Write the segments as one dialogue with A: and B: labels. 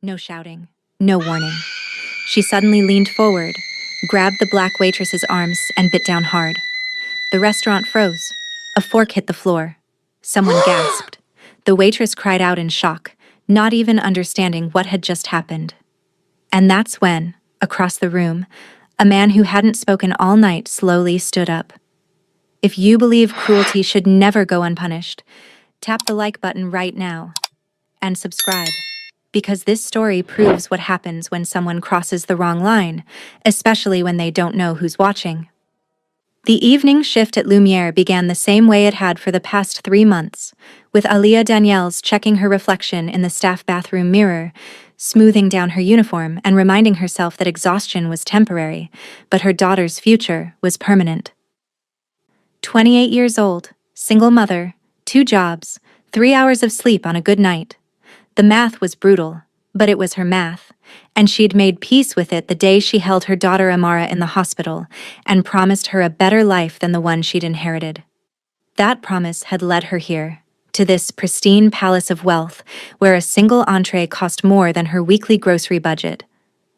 A: No shouting, no warning. She suddenly leaned forward, grabbed the black waitress's arms, and bit down hard. The restaurant froze. A fork hit the floor. Someone gasped. The waitress cried out in shock, not even understanding what had just happened. And that's when, across the room, a man who hadn't spoken all night slowly stood up. If you believe cruelty should never go unpunished, tap the like button right now and subscribe, because this story proves what happens when someone crosses the wrong line, especially when they don't know who's watching. The evening shift at Lumiere began the same way it had for the past 3 months, with Aliyah Daniels checking her reflection in the staff bathroom mirror, smoothing down her uniform and reminding herself that exhaustion was temporary, but her daughter's future was permanent. 28 years old, single mother, 2 jobs, 3 hours of sleep on a good night. The math was brutal, but it was her math, and she'd made peace with it the day she held her daughter Amara in the hospital and promised her a better life than the one she'd inherited. That promise had led her here, to this pristine palace of wealth, where a single entree cost more than her weekly grocery budget,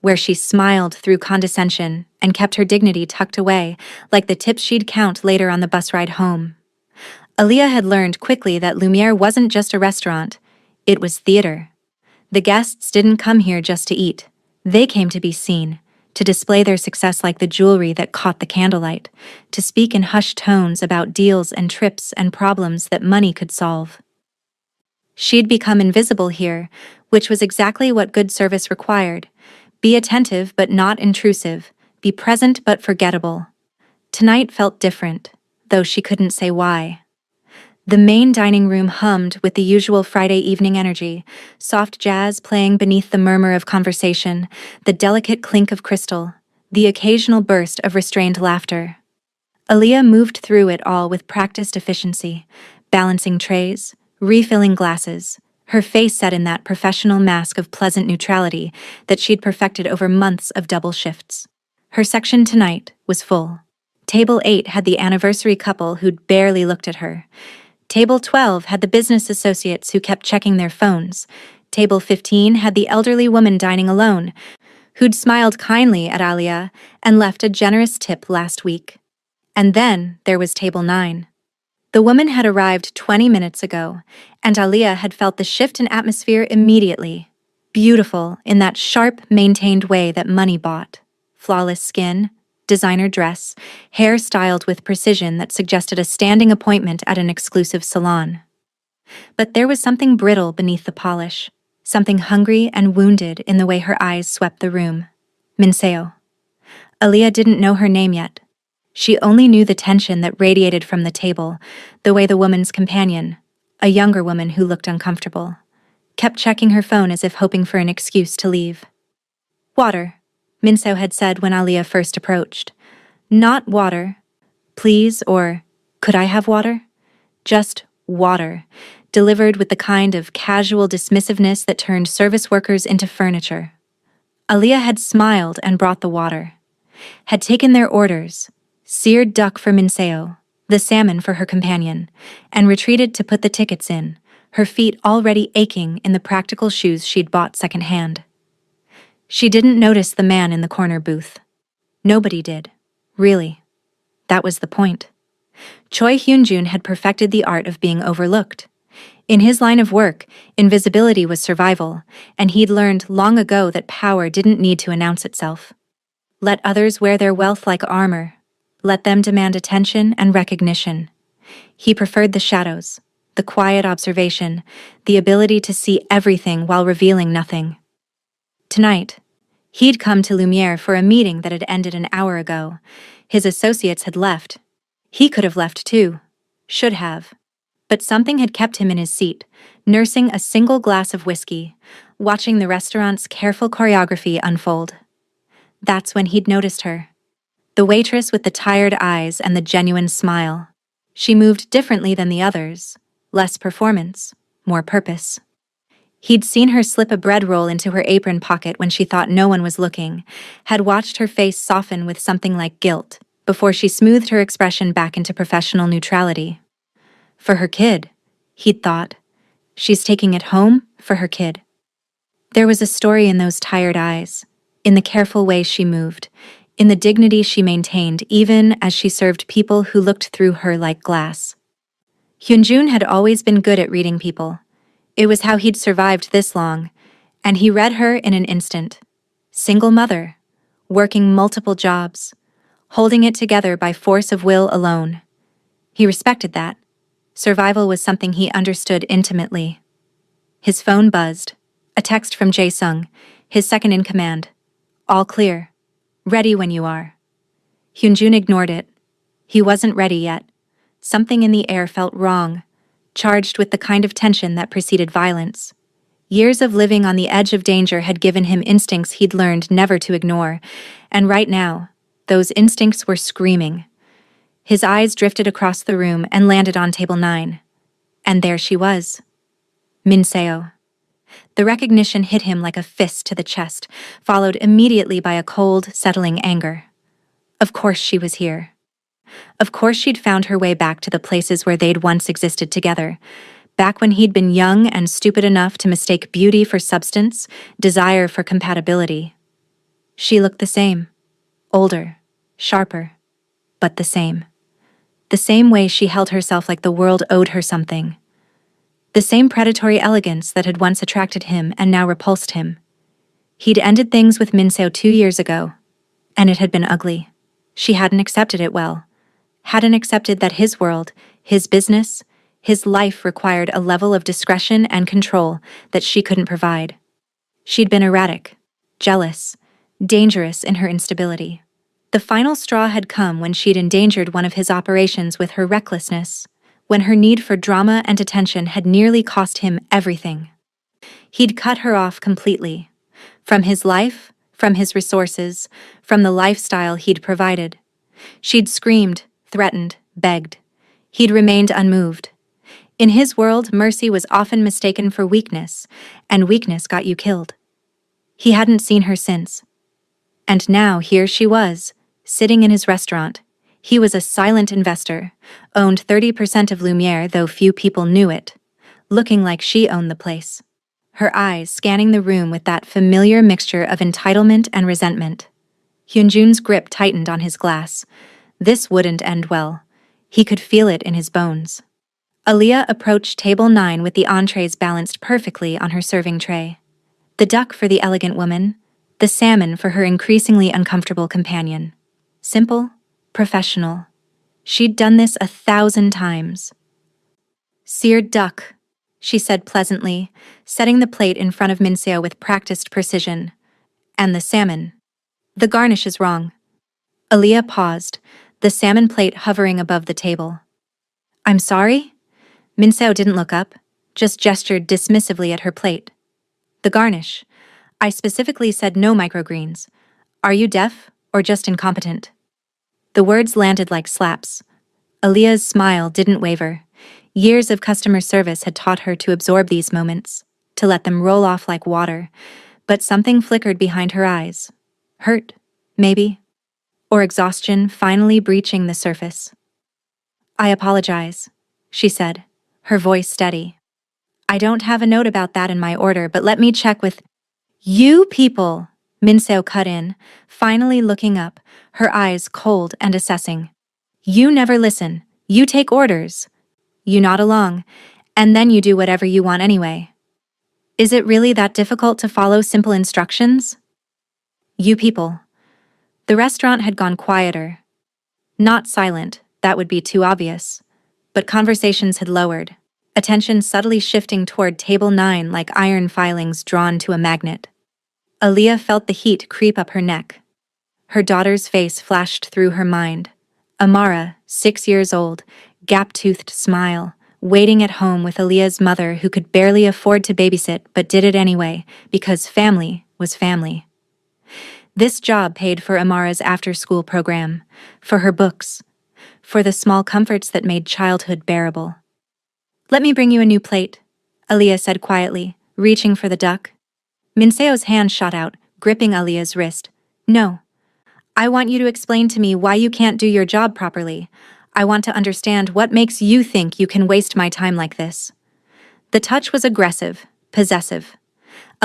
A: where she smiled through condescension and kept her dignity tucked away, like the tips she'd count later on the bus ride home. Aliyah had learned quickly that Lumiere wasn't just a restaurant, it was theater. The guests didn't come here just to eat. They came to be seen, to display their success like the jewelry that caught the candlelight, to speak in hushed tones about deals and trips and problems that money could solve. She'd become invisible here, which was exactly what good service required. Be attentive but not intrusive, be present but forgettable. Tonight felt different, though she couldn't say why. The main dining room hummed with the usual Friday evening energy, soft jazz playing beneath the murmur of conversation, the delicate clink of crystal, the occasional burst of restrained laughter. Aliyah moved through it all with practiced efficiency, balancing trays, refilling glasses, her face set in that professional mask of pleasant neutrality that she'd perfected over months of double shifts. Her section tonight was full. Table 8 had the anniversary couple who'd barely looked at her. Table 12 had the business associates who kept checking their phones. Table 15 had the elderly woman dining alone, who'd smiled kindly at Aliyah and left a generous tip last week. And then there was Table 9. The woman had arrived 20 minutes ago, and Aliyah had felt the shift in atmosphere immediately. Beautiful in that sharp, maintained way that money bought. Flawless skin, designer dress, hair styled with precision that suggested a standing appointment at an exclusive salon. But there was something brittle beneath the polish, something hungry and wounded in the way her eyes swept the room. Minseo. Aliyah didn't know her name yet. She only knew the tension that radiated from the table, the way the woman's companion, a younger woman who looked uncomfortable, kept checking her phone as if hoping for an excuse to leave. Water, Minseo had said when Aliyah first approached. Not water, please, or could I have water? Just water, delivered with the kind of casual dismissiveness that turned service workers into furniture. Aliyah had smiled and brought the water, had taken their orders, seared duck for Minseo, the salmon for her companion, and retreated to put the tickets in, her feet already aching in the practical shoes she'd bought secondhand. She didn't notice the man in the corner booth. Nobody did, really. That was the point. Choi Hyun-jun had perfected the art of being overlooked. In his line of work, invisibility was survival, and he'd learned long ago that power didn't need to announce itself. Let others wear their wealth like armor. Let them demand attention and recognition. He preferred the shadows, the quiet observation, the ability to see everything while revealing nothing. Tonight, he'd come to Lumiere for a meeting that had ended an hour ago. His associates had left. He could have left too. Should have. But something had kept him in his seat, nursing a single glass of whiskey, watching the restaurant's careful choreography unfold. That's when he'd noticed her. The waitress with the tired eyes and the genuine smile. She moved differently than the others. Less performance, more purpose. He'd seen her slip a bread roll into her apron pocket when she thought no one was looking, had watched her face soften with something like guilt, before she smoothed her expression back into professional neutrality. For her kid, he'd thought. She's taking it home for her kid. There was a story in those tired eyes, in the careful way she moved, in the dignity she maintained even as she served people who looked through her like glass. Hyunjun had always been good at reading people. It was how he'd survived this long, and he read her in an instant. Single mother, working multiple jobs, holding it together by force of will alone. He respected that. Survival was something he understood intimately. His phone buzzed. A text from Jae-sung, his second-in-command. All clear. Ready when you are. Hyunjun ignored it. He wasn't ready yet. Something in the air felt wrong, charged with the kind of tension that preceded violence. Years of living on the edge of danger had given him instincts he'd learned never to ignore, and right now, those instincts were screaming. His eyes drifted across the room and landed on table 9. And there she was. Minseo. The recognition hit him like a fist to the chest, followed immediately by a cold, settling anger. Of course she was here. Of course she'd found her way back to the places where they'd once existed together, back when he'd been young and stupid enough to mistake beauty for substance, desire for compatibility. She looked the same. Older, sharper, but the same. The same way she held herself like the world owed her something. The same predatory elegance that had once attracted him and now repulsed him. He'd ended things with Minseo 2 years ago, and it had been ugly. She hadn't accepted it well. Hadn't accepted that his world, his business, his life required a level of discretion and control that she couldn't provide. She'd been erratic, jealous, dangerous in her instability. The final straw had come when she'd endangered one of his operations with her recklessness, when her need for drama and attention had nearly cost him everything. He'd cut her off completely. From his life, from his resources, from the lifestyle he'd provided. She'd screamed, threatened, begged. He'd remained unmoved. In his world, mercy was often mistaken for weakness, and weakness got you killed. He hadn't seen her since. And now here she was, sitting in his restaurant. He was a silent investor, owned 30% of Lumiere though few people knew it, looking like she owned the place. Her eyes scanning the room with that familiar mixture of entitlement and resentment. Hyunjun's grip tightened on his glass. This wouldn't end well. He could feel it in his bones. Aaliyah approached table 9 with the entrees balanced perfectly on her serving tray. The duck for the elegant woman, the salmon for her increasingly uncomfortable companion. Simple, professional. She'd done this 1,000 times. Seared duck, she said pleasantly, setting the plate in front of Minseo with practiced precision. And the salmon. The garnish is wrong. Aaliyah paused, the salmon plate hovering above the table. I'm sorry? Minseo didn't look up, just gestured dismissively at her plate. The garnish. I specifically said no microgreens. Are you deaf or just incompetent? The words landed like slaps. Aaliyah's smile didn't waver. Years of customer service had taught her to absorb these moments, to let them roll off like water, but something flickered behind her eyes. Hurt, maybe, or exhaustion finally breaching the surface. I apologize, she said, her voice steady. I don't have a note about that in my order, but let me check with... You people, Minseo cut in, finally looking up, her eyes cold and assessing. You never listen. You take orders. You nod along, and then you do whatever you want anyway. Is it really that difficult to follow simple instructions? You people. The restaurant had gone quieter. Not silent, that would be too obvious. But conversations had lowered, attention subtly shifting toward table 9 like iron filings drawn to a magnet. Aaliyah felt the heat creep up her neck. Her daughter's face flashed through her mind. Amara, 6 years old, gap-toothed smile, waiting at home with Aaliyah's mother who could barely afford to babysit but did it anyway, because family was family. This job paid for Amara's after-school program, for her books, for the small comforts that made childhood bearable. Let me bring you a new plate, Aaliyah said quietly, reaching for the duck. Minseo's hand shot out, gripping Aaliyah's wrist. No. I want you to explain to me why you can't do your job properly. I want to understand what makes you think you can waste my time like this. The touch was aggressive, possessive.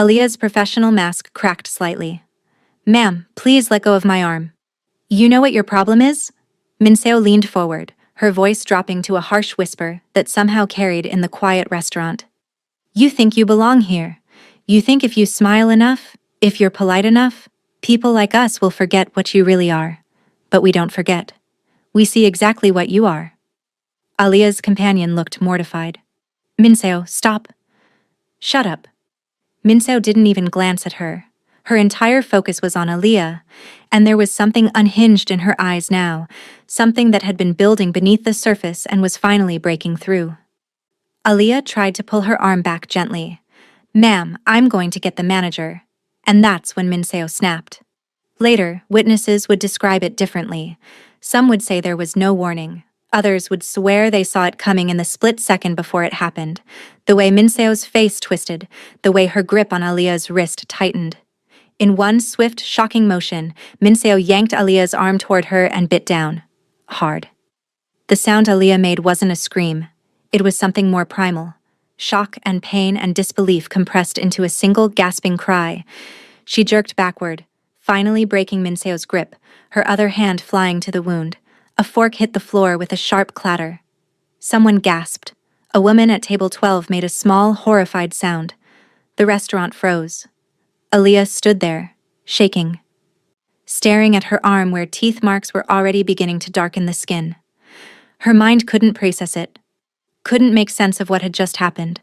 A: Aaliyah's professional mask cracked slightly. "Ma'am, please let go of my arm." "You know what your problem is?" Minseo leaned forward, her voice dropping to a harsh whisper that somehow carried in the quiet restaurant. "You think you belong here. You think if you smile enough, if you're polite enough, people like us will forget what you really are. But we don't forget. We see exactly what you are." Aaliyah's companion looked mortified. "Minseo, stop." "Shut up." Minseo didn't even glance at her. Her entire focus was on Aaliyah, and there was something unhinged in her eyes now, something that had been building beneath the surface and was finally breaking through. Aaliyah tried to pull her arm back gently. "Ma'am, I'm going to get the manager." And that's when Minseo snapped. Later, witnesses would describe it differently. Some would say there was no warning. Others would swear they saw it coming in the split second before it happened. The way Minseo's face twisted, the way her grip on Aaliyah's wrist tightened. In one swift, shocking motion, Minseo yanked Aaliyah's arm toward her and bit down. Hard. The sound Aaliyah made wasn't a scream. It was something more primal. Shock and pain and disbelief compressed into a single gasping cry. She jerked backward, finally breaking Minseo's grip, her other hand flying to the wound. A fork hit the floor with a sharp clatter. Someone gasped. A woman at table 12 made a small, horrified sound. The restaurant froze. Aaliyah stood there, shaking, staring at her arm where teeth marks were already beginning to darken the skin. Her mind couldn't process it, couldn't make sense of what had just happened.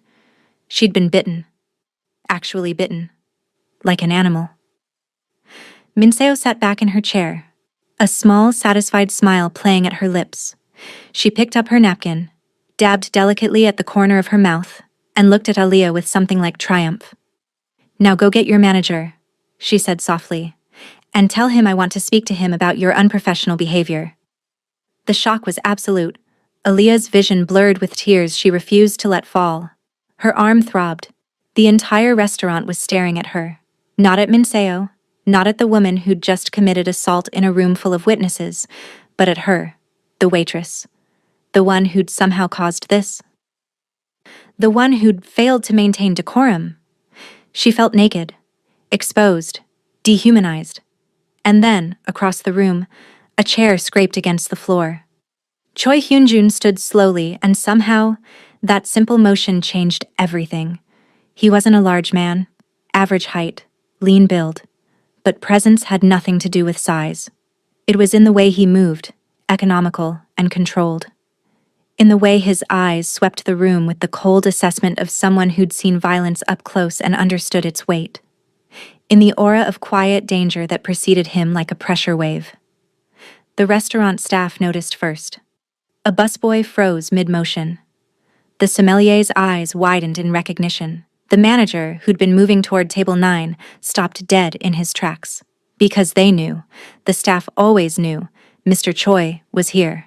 A: She'd been bitten. Actually bitten. Like an animal. Minseo sat back in her chair, a small, satisfied smile playing at her lips. She picked up her napkin, dabbed delicately at the corner of her mouth, and looked at Aaliyah with something like triumph. "Now go get your manager," she said softly, "and tell him I want to speak to him about your unprofessional behavior." The shock was absolute. Aaliyah's vision blurred with tears she refused to let fall. Her arm throbbed. The entire restaurant was staring at her. Not at Minseo, not at the woman who'd just committed assault in a room full of witnesses, but at her, the waitress. The one who'd somehow caused this. The one who'd failed to maintain decorum. She felt naked, exposed, dehumanized. And then, across the room, a chair scraped against the floor. Choi Hyun-jun stood slowly, and somehow, that simple motion changed everything. He wasn't a large man, average height, lean build, but presence had nothing to do with size. It was in the way he moved, economical and controlled. In the way his eyes swept the room with the cold assessment of someone who'd seen violence up close and understood its weight. In the aura of quiet danger that preceded him like a pressure wave. The restaurant staff noticed first. A busboy froze mid-motion. The sommelier's eyes widened in recognition. The manager, who'd been moving toward table 9, stopped dead in his tracks. Because they knew, the staff always knew, Mr. Choi was here.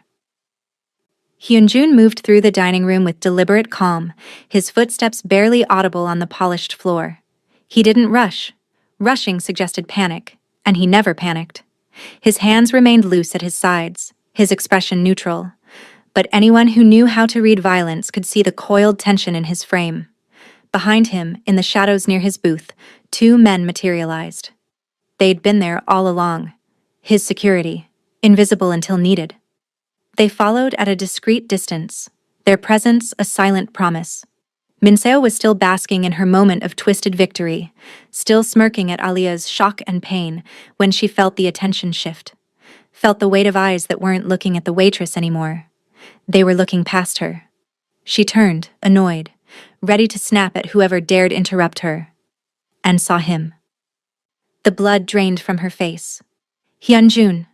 A: Hyun-jun moved through the dining room with deliberate calm, his footsteps barely audible on the polished floor. He didn't rush. Rushing suggested panic, and he never panicked. His hands remained loose at his sides, his expression neutral. But anyone who knew how to read violence could see the coiled tension in his frame. Behind him, in the shadows near his booth, 2 men materialized. They'd been there all along. His security, invisible until needed. They followed at a discreet distance, their presence a silent promise. Minseo was still basking in her moment of twisted victory, still smirking at Aaliyah's shock and pain when she felt the attention shift. Felt the weight of eyes that weren't looking at the waitress anymore. They were looking past her. She turned, annoyed, ready to snap at whoever dared interrupt her. And saw him. The blood drained from her face. "Hyun-jun,"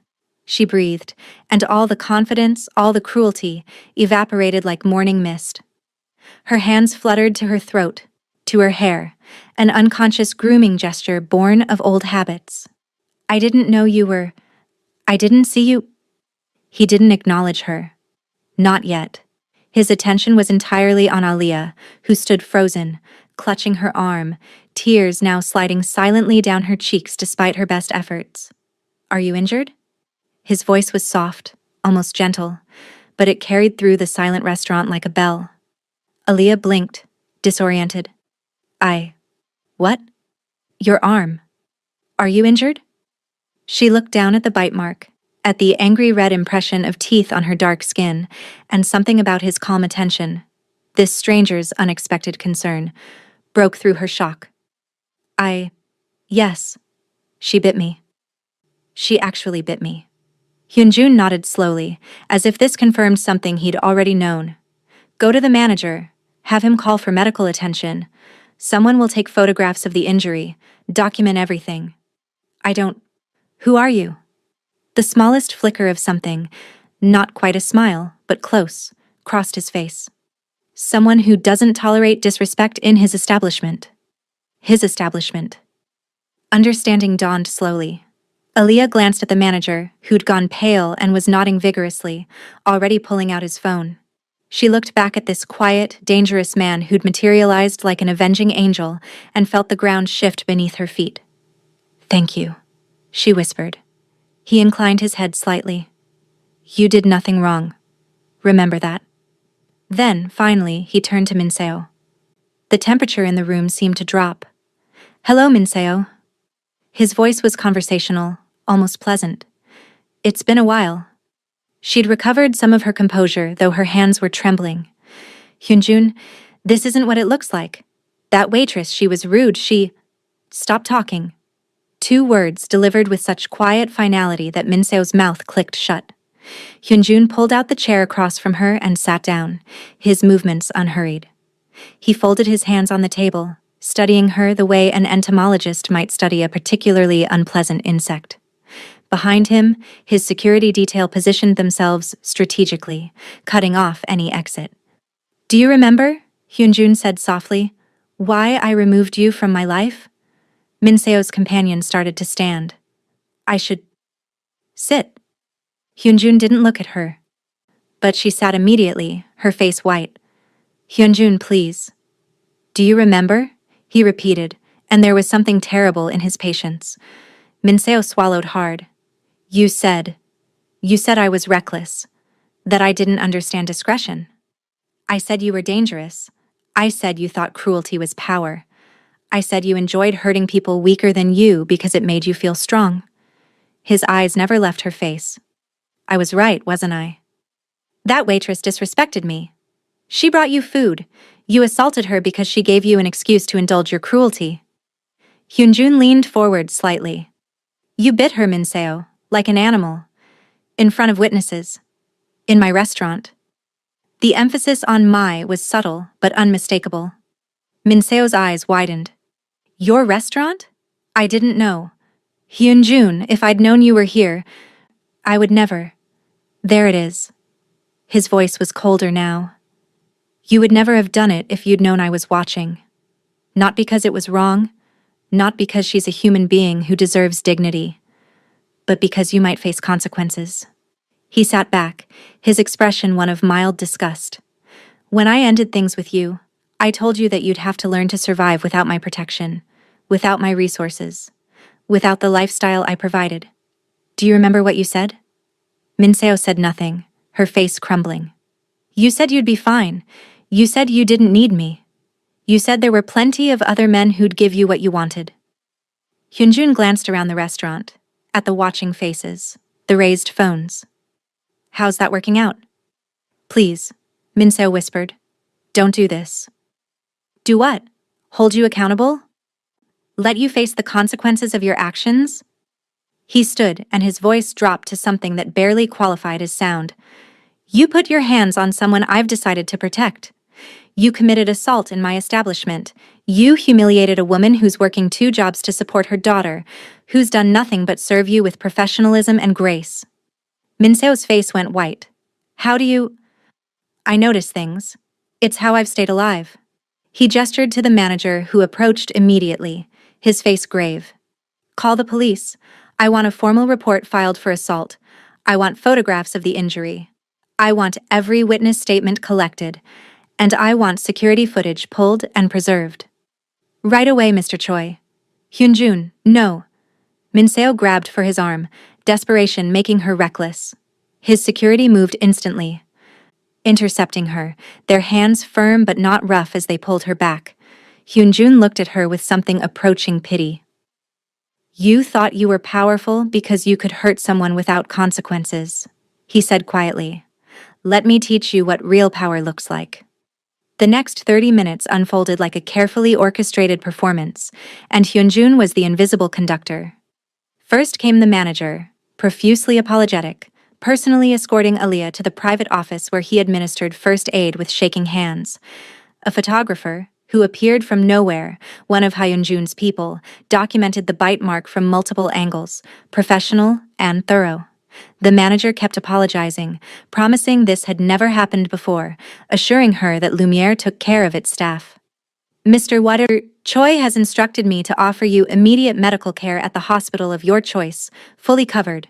A: she breathed, and all the confidence, all the cruelty, evaporated like morning mist. Her hands fluttered to her throat, to her hair, an unconscious grooming gesture born of old habits. "I didn't know you were... I didn't see you..." He didn't acknowledge her. Not yet. His attention was entirely on Aaliyah, who stood frozen, clutching her arm, tears now sliding silently down her cheeks despite her best efforts. "Are you injured?" His voice was soft, almost gentle, but it carried through the silent restaurant like a bell. Aaliyah blinked, disoriented. What?" Your arm. Are you injured? She looked down at the bite mark, at the angry red impression of teeth on her dark skin, and something about his calm attention, this stranger's unexpected concern, broke through her shock. Yes. She bit me. She actually bit me. Hyunjun nodded slowly, as if this confirmed something he'd already known. Go to the manager. Have him call for medical attention. Someone will take photographs of the injury, document everything. Who are you? The smallest flicker of something, not quite a smile, but close, crossed his face. Someone who doesn't tolerate disrespect in his establishment. His establishment. Understanding dawned slowly. Aaliyah glanced at the manager, who'd gone pale and was nodding vigorously, already pulling out his phone. She looked back at this quiet, dangerous man who'd materialized like an avenging angel and felt the ground shift beneath her feet. Thank you, she whispered. He inclined his head slightly. You did nothing wrong. Remember that. Then, finally, he turned to Minseo. The temperature in the room seemed to drop. Hello, Minseo. His voice was conversational, almost pleasant. It's been a while. She'd recovered some of her composure, though her hands were trembling. Hyunjun, this isn't what it looks like. That waitress, she was rude, Stop talking. 2 words delivered with such quiet finality that Minseo's mouth clicked shut. Hyunjun pulled out the chair across from her and sat down, his movements unhurried. He folded his hands on the table, studying her the way an entomologist might study a particularly unpleasant insect. Behind him, his security detail positioned themselves strategically, cutting off any exit. Do you remember, Hyunjun said softly, why I removed you from my life? Minseo's companion started to stand. I should sit. Hyunjun didn't look at her. But she sat immediately, her face white. Hyunjun, please. Do you remember? He repeated, and there was something terrible in his patience. Minseo swallowed hard. You said I was reckless, that I didn't understand discretion. I said you were dangerous. I said you thought cruelty was power. I said you enjoyed hurting people weaker than you because it made you feel strong. His eyes never left her face. I was right, wasn't I? That waitress disrespected me. She brought you food. You assaulted her because she gave you an excuse to indulge your cruelty. Hyunjun leaned forward slightly. You bit her, Minseo, like an animal. In front of witnesses. In my restaurant. The emphasis on my was subtle but unmistakable. Minseo's eyes widened. Your restaurant? I didn't know. Hyunjun, if I'd known you were here, I would never. There it is. His voice was colder now. You would never have done it if you'd known I was watching. Not because it was wrong, not because she's a human being who deserves dignity, but because you might face consequences. He sat back, his expression one of mild disgust. When I ended things with you, I told you that you'd have to learn to survive without my protection, without my resources, without the lifestyle I provided. Do you remember what you said? Minseo said nothing, her face crumbling. You said you'd be fine. You said you didn't need me. You said there were plenty of other men who'd give you what you wanted. Hyunjun glanced around the restaurant, at the watching faces, the raised phones. How's that working out? Please, Minseo whispered. Don't do this. Do what? Hold you accountable? Let you face the consequences of your actions? He stood, and his voice dropped to something that barely qualified as sound. You put your hands on someone I've decided to protect. You committed assault in my establishment. You humiliated a woman who's working 2 jobs to support her daughter, who's done nothing but serve you with professionalism and grace. Minseo's face went white. How do you... I notice things. It's how I've stayed alive. He gestured to the manager, who approached immediately, his face grave. Call the police. I want a formal report filed for assault. I want photographs of the injury. I want every witness statement collected, and I want security footage pulled and preserved. Right away, Mr. Choi. Hyunjun, no. Minseo grabbed for his arm, desperation making her reckless. His security moved instantly, intercepting her, their hands firm but not rough as they pulled her back. Hyunjun looked at her with something approaching pity. You thought you were powerful because you could hurt someone without consequences, he said quietly. Let me teach you what real power looks like. The next 30 minutes unfolded like a carefully orchestrated performance, and Hyunjun was the invisible conductor. First came the manager, profusely apologetic, personally escorting Aaliyah to the private office where he administered first aid with shaking hands. A photographer, who appeared from nowhere, one of Hyunjun's people, documented the bite mark from multiple angles, professional and thorough. The manager kept apologizing, promising this had never happened before, assuring her that Lumiere took care of its staff. Mr. Choi has instructed me to offer you immediate medical care at the hospital of your choice, fully covered,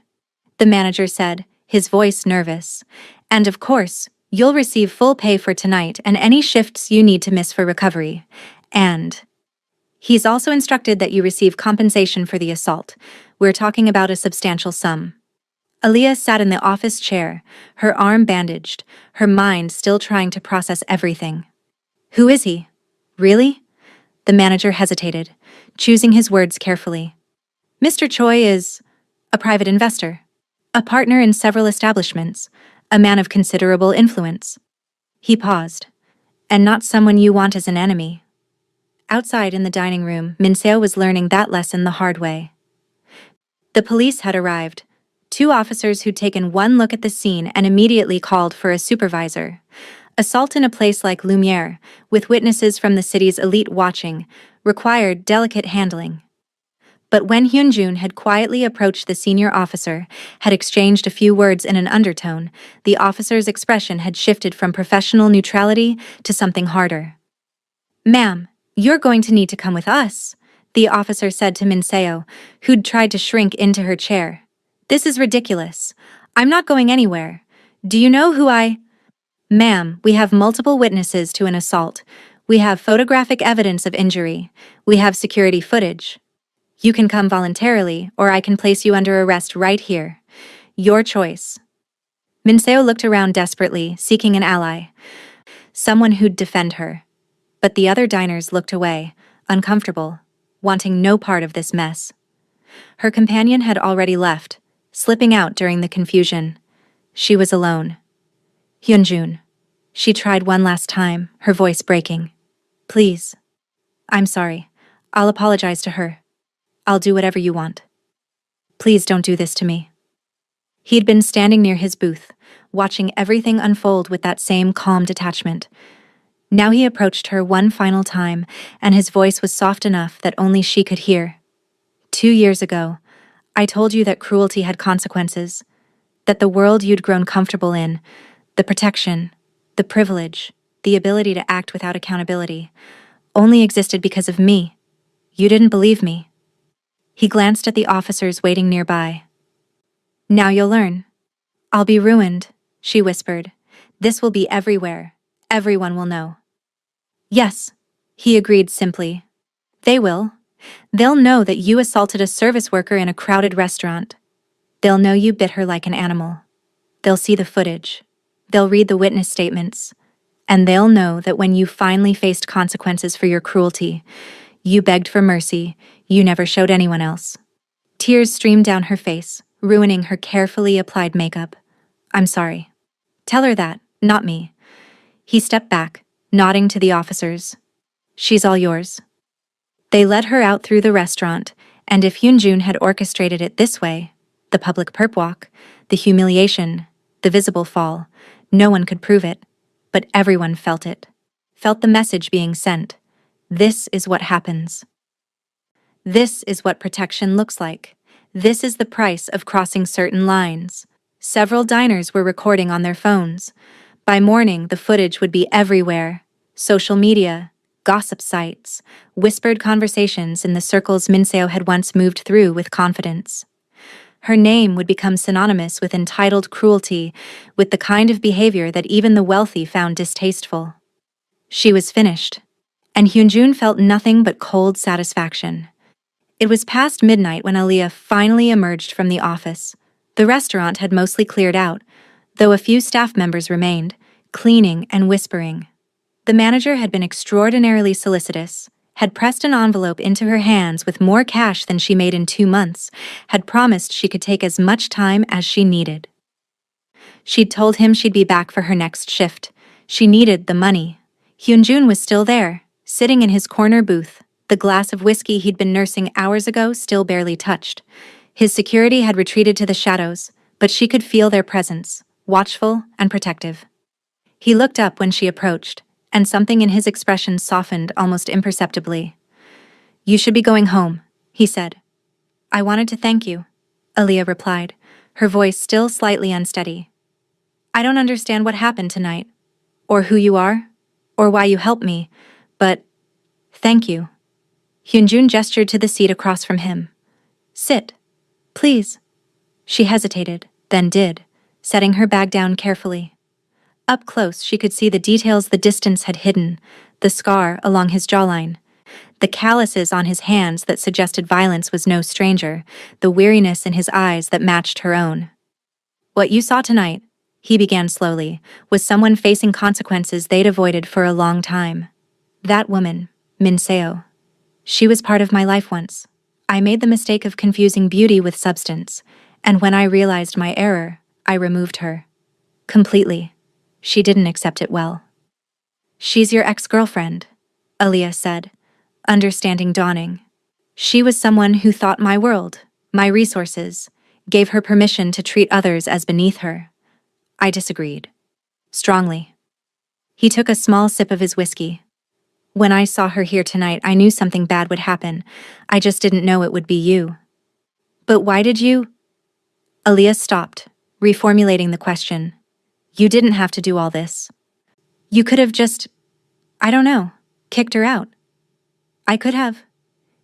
A: the manager said, his voice nervous. And of course, you'll receive full pay for tonight and any shifts you need to miss for recovery. And he's also instructed that you receive compensation for the assault. We're talking about a substantial sum. Aaliyah sat in the office chair, her arm bandaged, her mind still trying to process everything. Who is he? Really? The manager hesitated, choosing his words carefully. Mr. Choi is a private investor, a partner in several establishments, a man of considerable influence. He paused. And not someone you want as an enemy. Outside in the dining room, Minseo was learning that lesson the hard way. The police had arrived. 2 officers who'd taken one look at the scene and immediately called for a supervisor. Assault in a place like Lumiere, with witnesses from the city's elite watching, required delicate handling. But when Hyunjun had quietly approached the senior officer, had exchanged a few words in an undertone, the officer's expression had shifted from professional neutrality to something harder. Ma'am, you're going to need to come with us, the officer said to Minseo, who'd tried to shrink into her chair. This is ridiculous. I'm not going anywhere. Do you know who I... Ma'am, we have multiple witnesses to an assault. We have photographic evidence of injury. We have security footage. You can come voluntarily, or I can place you under arrest right here. Your choice. Minseo looked around desperately, seeking an ally. Someone who'd defend her. But the other diners looked away, uncomfortable, wanting no part of this mess. Her companion had already left, slipping out during the confusion. She was alone. Hyunjun. She tried one last time, her voice breaking. Please. I'm sorry. I'll apologize to her. I'll do whatever you want. Please don't do this to me. He'd been standing near his booth, watching everything unfold with that same calm detachment. Now he approached her one final time, and his voice was soft enough that only she could hear. 2 years ago, I told you that cruelty had consequences, that the world you'd grown comfortable in, the protection, the privilege, the ability to act without accountability, only existed because of me. You didn't believe me. He glanced at the officers waiting nearby. Now you'll learn. I'll be ruined, she whispered. This will be everywhere. Everyone will know. Yes, he agreed simply. They will. They'll know that you assaulted a service worker in a crowded restaurant. They'll know you bit her like an animal. They'll see the footage. They'll read the witness statements. And they'll know that when you finally faced consequences for your cruelty, you begged for mercy, you never showed anyone else. Tears streamed down her face, ruining her carefully applied makeup. I'm sorry. Tell her that, not me. He stepped back, nodding to the officers. She's all yours. They led her out through the restaurant, and if Hyunjun had orchestrated it this way, the public perp walk, the humiliation, the visible fall, no one could prove it, but everyone felt it. Felt the message being sent. This is what happens. This is what protection looks like. This is the price of crossing certain lines. Several diners were recording on their phones. By morning, the footage would be everywhere. Social media, gossip sites, whispered conversations in the circles Minseo had once moved through with confidence. Her name would become synonymous with entitled cruelty, with the kind of behavior that even the wealthy found distasteful. She was finished, and Hyunjun felt nothing but cold satisfaction. It was past midnight when Aaliyah finally emerged from the office. The restaurant had mostly cleared out, though a few staff members remained, cleaning and whispering. The manager had been extraordinarily solicitous, had pressed an envelope into her hands with more cash than she made in 2 months, had promised she could take as much time as she needed. She'd told him she'd be back for her next shift. She needed the money. Hyunjun was still there, sitting in his corner booth, the glass of whiskey he'd been nursing hours ago still barely touched. His security had retreated to the shadows, but she could feel their presence, watchful and protective. He looked up when she approached, and something in his expression softened almost imperceptibly. "You should be going home," he said. "I wanted to thank you," Aaliyah replied, her voice still slightly unsteady. "I don't understand what happened tonight, or who you are, or why you helped me, but thank you." Hyunjun gestured to the seat across from him. "Sit, please." She hesitated, then did, setting her bag down carefully. Up close, she could see the details the distance had hidden, the scar along his jawline, the calluses on his hands that suggested violence was no stranger, the weariness in his eyes that matched her own. "What you saw tonight," he began slowly, "was someone facing consequences they'd avoided for a long time. That woman, Min Seo. She was part of my life once. I made the mistake of confusing beauty with substance, and when I realized my error, I removed her. Completely. She didn't accept it well." "She's your ex-girlfriend," Aaliyah said, understanding dawning. "She was someone who thought my world, my resources, gave her permission to treat others as beneath her." I disagreed. Strongly. He took a small sip of his whiskey. "When I saw her here tonight, I knew something bad would happen. I just didn't know it would be you." "But why did you?" Aaliyah stopped, reformulating the question. "You didn't have to do all this. You could have just, I don't know, kicked her out." "I could have."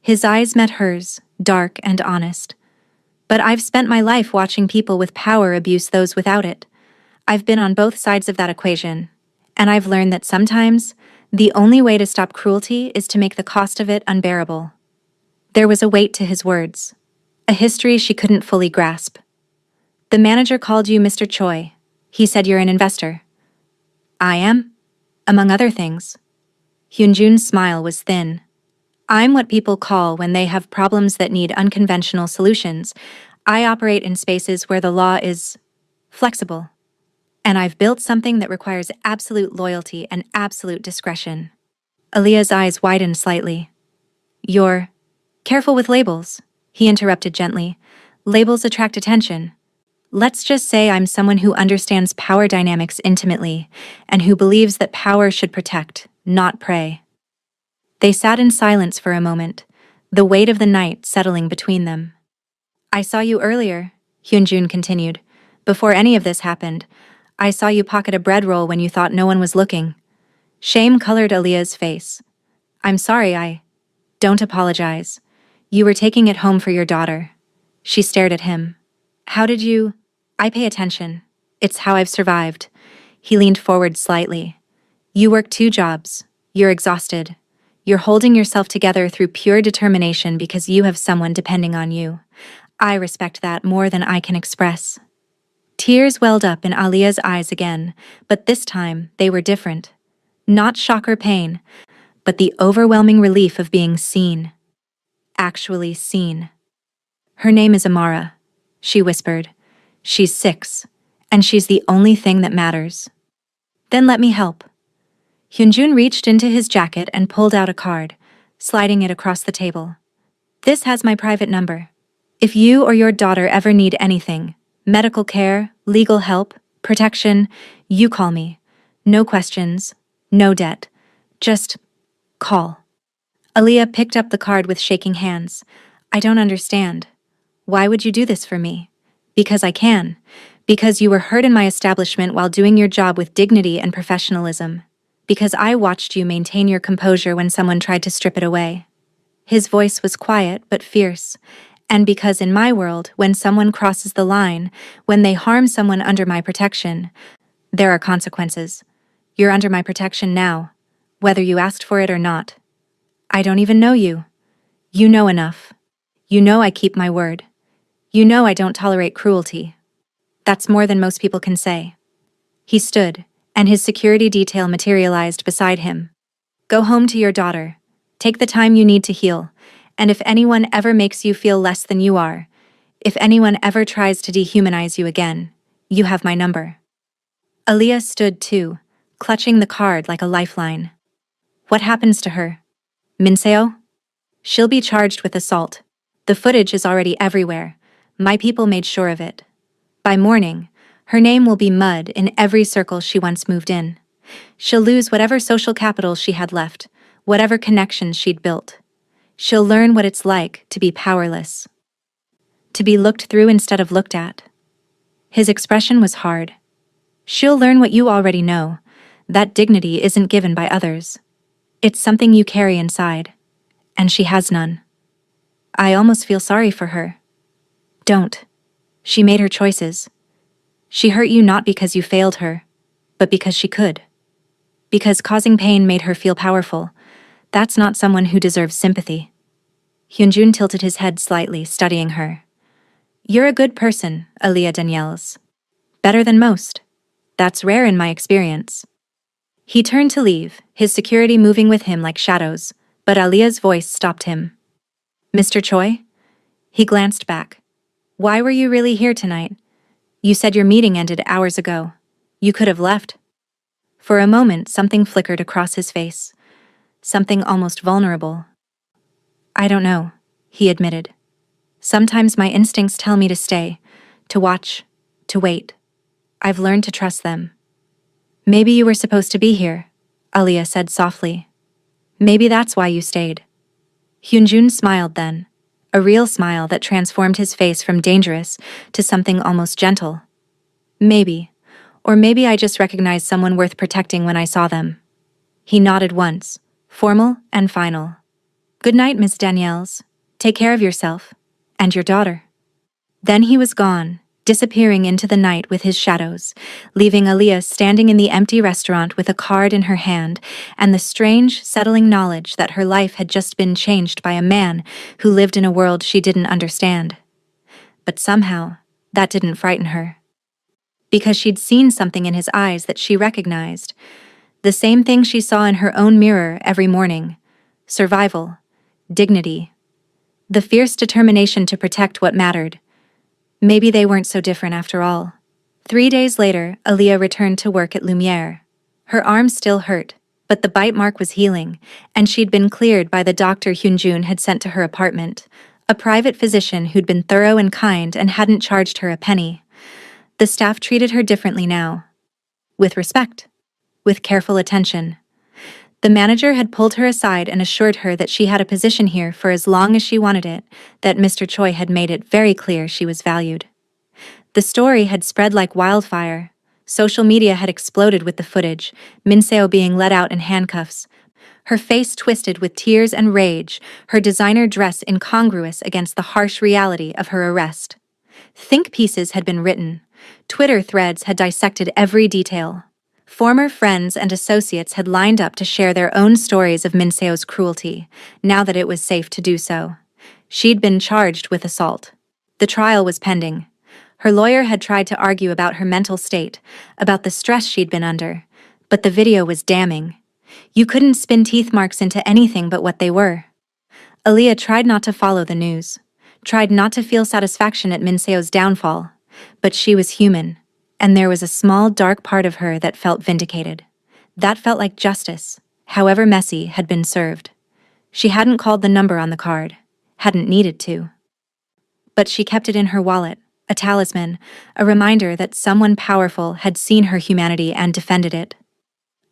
A: His eyes met hers, dark and honest. "But I've spent my life watching people with power abuse those without it. I've been on both sides of that equation, and I've learned that sometimes the only way to stop cruelty is to make the cost of it unbearable." There was a weight to his words, a history she couldn't fully grasp. "The manager called you Mr. Choi. He said you're an investor." "I am, among other things." Hyunjun's smile was thin. "I'm what people call when they have problems that need unconventional solutions. I operate in spaces where the law is flexible. And I've built something that requires absolute loyalty and absolute discretion." Aaliyah's eyes widened slightly. "You're careful with labels," he interrupted gently. "Labels attract attention. Let's just say I'm someone who understands power dynamics intimately, and who believes that power should protect, not prey." They sat in silence for a moment, the weight of the night settling between them. "I saw you earlier," Hyunjun continued. "Before any of this happened, I saw you pocket a bread roll when you thought no one was looking." Shame colored Aaliyah's face. "I'm sorry, Don't apologize. You were taking it home for your daughter." She stared at him. "How did you—" "I pay attention. It's how I've survived." He leaned forward slightly. "You work 2 jobs. You're exhausted. You're holding yourself together through pure determination because you have someone depending on you. I respect that more than I can express." Tears welled up in Aliyah's eyes again, but this time they were different. Not shock or pain, but the overwhelming relief of being seen. Actually seen. "Her name is Amara," she whispered. "She's 6, and she's the only thing that matters." "Then let me help." Hyunjun reached into his jacket and pulled out a card, sliding it across the table. "This has my private number. If you or your daughter ever need anything, medical care, legal help, protection, you call me. No questions, no debt. Just call." Aaliyah picked up the card with shaking hands. "I don't understand. Why would you do this for me?" "Because I can. Because you were hurt in my establishment while doing your job with dignity and professionalism. Because I watched you maintain your composure when someone tried to strip it away." His voice was quiet but fierce. "And because in my world, when someone crosses the line, when they harm someone under my protection, there are consequences. You're under my protection now, whether you asked for it or not. I don't even know you. You know enough. You know I keep my word. You know I don't tolerate cruelty. That's more than most people can say." He stood, and his security detail materialized beside him. "Go home to your daughter. Take the time you need to heal, and if anyone ever makes you feel less than you are, if anyone ever tries to dehumanize you again, you have my number." Aaliyah stood too, clutching the card like a lifeline. What happens to her? Minseo? She'll be charged with assault. The footage is already everywhere. My people made sure of it. By morning, her name will be mud in every circle she once moved in. She'll lose whatever social capital she had left, whatever connections she'd built. She'll learn what it's like to be powerless. To be looked through instead of looked at. His expression was hard. She'll learn what you already know. That dignity isn't given by others. It's something you carry inside. And she has none. I almost feel sorry for her. Don't. She made her choices. She hurt you not because you failed her, but because she could. Because causing pain made her feel powerful. That's not someone who deserves sympathy. Hyunjun tilted his head slightly, studying her. You're a good person, Aaliyah Daniels. Better than most. That's rare in my experience. He turned to leave, his security moving with him like shadows, but Aaliyah's voice stopped him. Mr. Choi? He glanced back. Why were you really here tonight? You said your meeting ended hours ago. You could have left. For a moment, something flickered across his face. Something almost vulnerable. I don't know, he admitted. Sometimes my instincts tell me to stay, to watch, to wait. I've learned to trust them. Maybe you were supposed to be here, Aaliyah said softly. Maybe that's why you stayed. Hyunjun smiled then, a real smile that transformed his face from dangerous to something almost gentle. Maybe, or maybe I just recognized someone worth protecting when I saw them. He nodded once, formal and final. Good night, Miss Daniels. Take care of yourself. And your daughter. Then he was gone, disappearing into the night with his shadows, leaving Aaliyah standing in the empty restaurant with a card in her hand and the strange, settling knowledge that her life had just been changed by a man who lived in a world she didn't understand. But somehow, that didn't frighten her. Because she'd seen something in his eyes that she recognized, the same thing she saw in her own mirror every morning: survival, dignity, the fierce determination to protect what mattered. Maybe they weren't so different after all. 3 days later, Aaliyah returned to work at Lumiere. Her arm still hurt, but the bite mark was healing, and she'd been cleared by the doctor Hyunjun had sent to her apartment, a private physician who'd been thorough and kind and hadn't charged her a penny. The staff treated her differently now. With respect. With careful attention. The manager had pulled her aside and assured her that she had a position here for as long as she wanted it, that Mr. Choi had made it very clear she was valued. The story had spread like wildfire. Social media had exploded with the footage, Minseo being let out in handcuffs, her face twisted with tears and rage, her designer dress incongruous against the harsh reality of her arrest. Think pieces had been written. Twitter threads had dissected every detail. Former friends and associates had lined up to share their own stories of Minseo's cruelty, now that it was safe to do so. She'd been charged with assault. The trial was pending. Her lawyer had tried to argue about her mental state, about the stress she'd been under, but the video was damning. You couldn't spin teeth marks into anything but what they were. Aaliyah tried not to follow the news, tried not to feel satisfaction at Minseo's downfall, but she was human. And there was a small, dark part of her that felt vindicated. That felt like justice, however messy, had been served. She hadn't called the number on the card, hadn't needed to. But she kept it in her wallet, a talisman, a reminder that someone powerful had seen her humanity and defended it.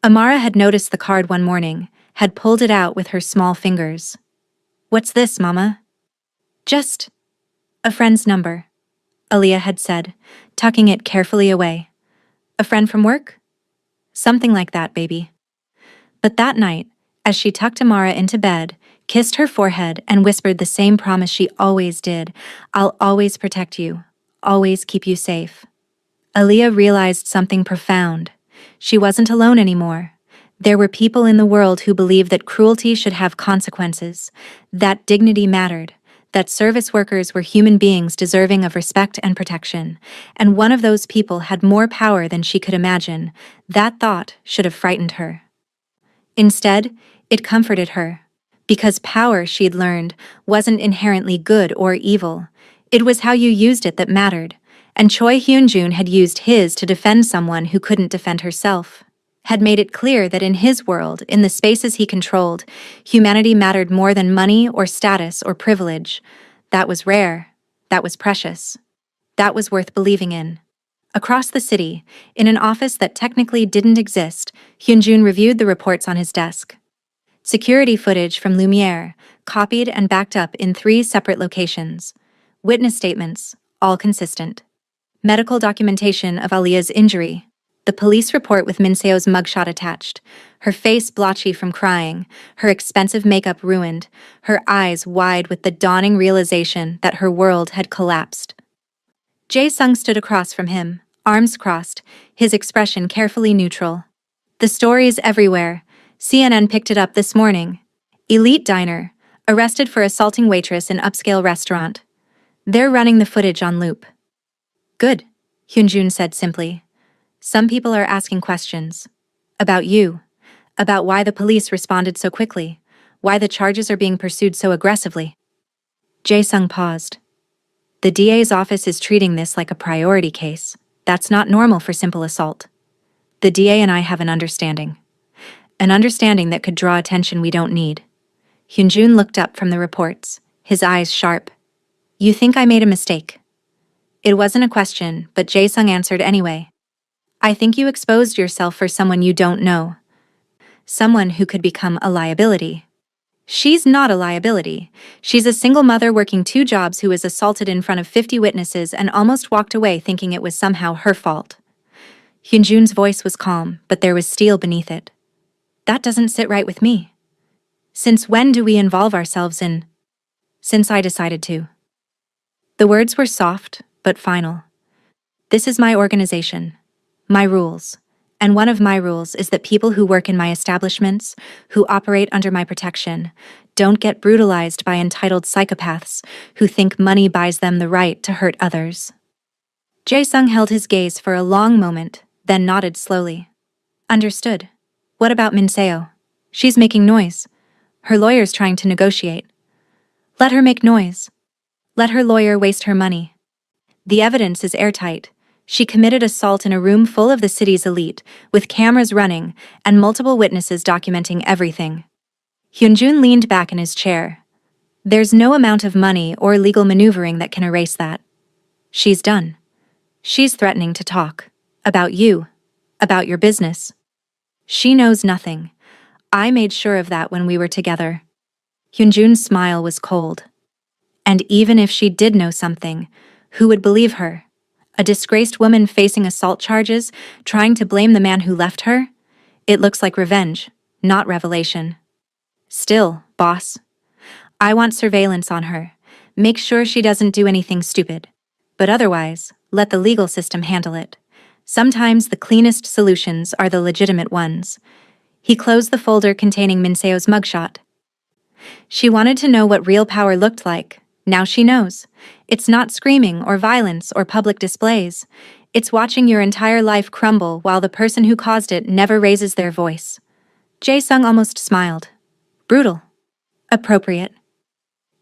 A: Amara had noticed the card one morning, had pulled it out with her small fingers. What's this, Mama? Just a friend's number, Aaliyah had said, tucking it carefully away. A friend from work? Something like that, baby. But that night, as she tucked Amara into bed, kissed her forehead and whispered the same promise she always did, I'll always protect you, always keep you safe. Aaliyah realized something profound. She wasn't alone anymore. There were people in the world who believed that cruelty should have consequences, that dignity mattered, that service workers were human beings deserving of respect and protection, and one of those people had more power than she could imagine. That thought should have frightened her. Instead, it comforted her, Because power, she'd learned, wasn't inherently good or evil. It was how you used it that mattered, and Choi Hyun-jun had used his to defend someone who couldn't defend herself. Had made it clear that in his world, in the spaces he controlled, humanity mattered more than money or status or privilege. That was rare. That was precious. That was worth believing in. Across the city, in an office that technically didn't exist, Hyun-jun reviewed the reports on his desk. Security footage from Lumiere, copied and backed up in 3 separate locations. Witness statements, all consistent. Medical documentation of Alia's injury. The police report with Minseo's mugshot attached. Her face blotchy from crying, her expensive makeup ruined, her eyes wide with the dawning realization that her world had collapsed. Jae-sung stood across from him, arms crossed, his expression carefully neutral. The story's everywhere. CNN picked it up this morning. Elite diner, arrested for assaulting waitress in upscale restaurant. They're running the footage on loop. Good, Hyun-jun said simply. Some people are asking questions. About you. About why the police responded so quickly. Why the charges are being pursued so aggressively. Jae-sung paused. The DA's office is treating this like a priority case. That's not normal for simple assault. The DA and I have an understanding. An understanding that could draw attention we don't need. Hyun-jun looked up from the reports, his eyes sharp. You think I made a mistake? It wasn't a question, but Jae-sung answered anyway. I think you exposed yourself for someone you don't know. Someone who could become a liability. She's not a liability. She's a single mother working 2 jobs who was assaulted in front of 50 witnesses and almost walked away thinking it was somehow her fault. Hyun-jun's voice was calm, but there was steel beneath it. That doesn't sit right with me. Since when do we involve ourselves in? Since I decided to. The words were soft, but final. This is my organization. My rules. And one of my rules is that people who work in my establishments, who operate under my protection, don't get brutalized by entitled psychopaths who think money buys them the right to hurt others. Jae-sung held his gaze for a long moment, then nodded slowly. Understood. What about Minseo? She's making noise. Her lawyer's trying to negotiate. Let her make noise. Let her lawyer waste her money. The evidence is airtight. She committed assault in a room full of the city's elite, with cameras running and multiple witnesses documenting everything. Hyun-jun leaned back in his chair. There's no amount of money or legal maneuvering that can erase that. She's done. She's threatening to talk. About you. About your business. She knows nothing. I made sure of that when we were together. Hyun-jun's smile was cold. And even if she did know something, who would believe her? A disgraced woman facing assault charges, trying to blame the man who left her? It looks like revenge, not revelation. Still, boss. I want surveillance on her. Make sure she doesn't do anything stupid. But otherwise, let the legal system handle it. Sometimes the cleanest solutions are the legitimate ones. He closed the folder containing Minseo's mugshot. She wanted to know what real power looked like. Now she knows. It's not screaming or violence or public displays. It's watching your entire life crumble while the person who caused it never raises their voice. Jae-sung almost smiled. Brutal. Appropriate.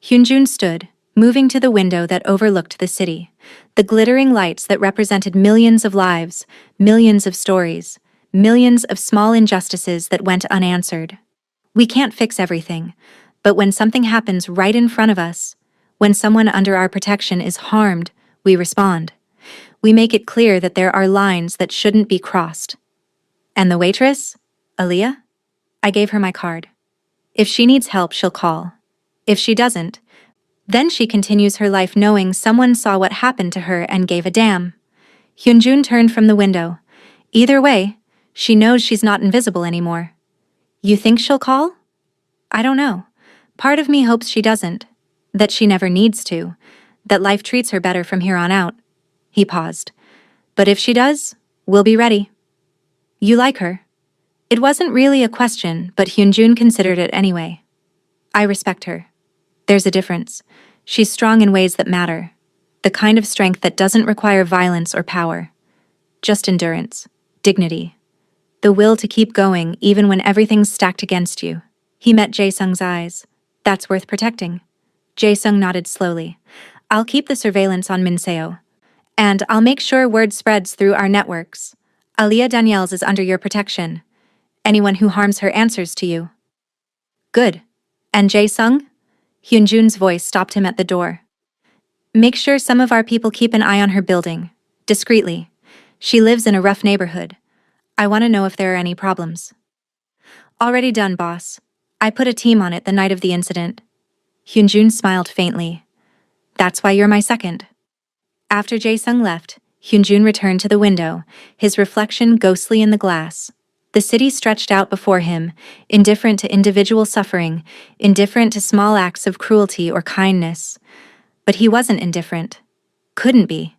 A: Hyun-jun stood, moving to the window that overlooked the city. The glittering lights that represented millions of lives, millions of stories, millions of small injustices that went unanswered. We can't fix everything, but when something happens right in front of us, when someone under our protection is harmed, we respond. We make it clear that there are lines that shouldn't be crossed. And the waitress? Aaliyah? I gave her my card. If she needs help, she'll call. If she doesn't, then she continues her life knowing someone saw what happened to her and gave a damn. Hyun-jun turned from the window. Either way, she knows she's not invisible anymore. You think she'll call? I don't know. Part of me hopes she doesn't. That she never needs to. That life treats her better from here on out. He paused. But if she does, we'll be ready. You like her? It wasn't really a question, but Hyun-jun considered it anyway. I respect her. There's a difference. She's strong in ways that matter. The kind of strength that doesn't require violence or power. Just endurance. Dignity. The will to keep going even when everything's stacked against you. He met Jae-sung's eyes, That's worth protecting. Jae-sung nodded slowly. I'll keep the surveillance on Minseo. And I'll make sure word spreads through our networks. Aliyah Daniels is under your protection. Anyone who harms her answers to you. Good. And Jae-sung? Hyunjun's voice stopped him at the door. Make sure some of our people keep an eye on her building. Discreetly. She lives in a rough neighborhood. I want to know if there are any problems. Already done, boss. I put a team on it the night of the incident. Hyunjun smiled faintly. That's why you're my second. After Jae-sung left, Hyunjun returned to the window, his reflection ghostly in the glass. The city stretched out before him, indifferent to individual suffering, indifferent to small acts of cruelty or kindness. But he wasn't indifferent. Couldn't be.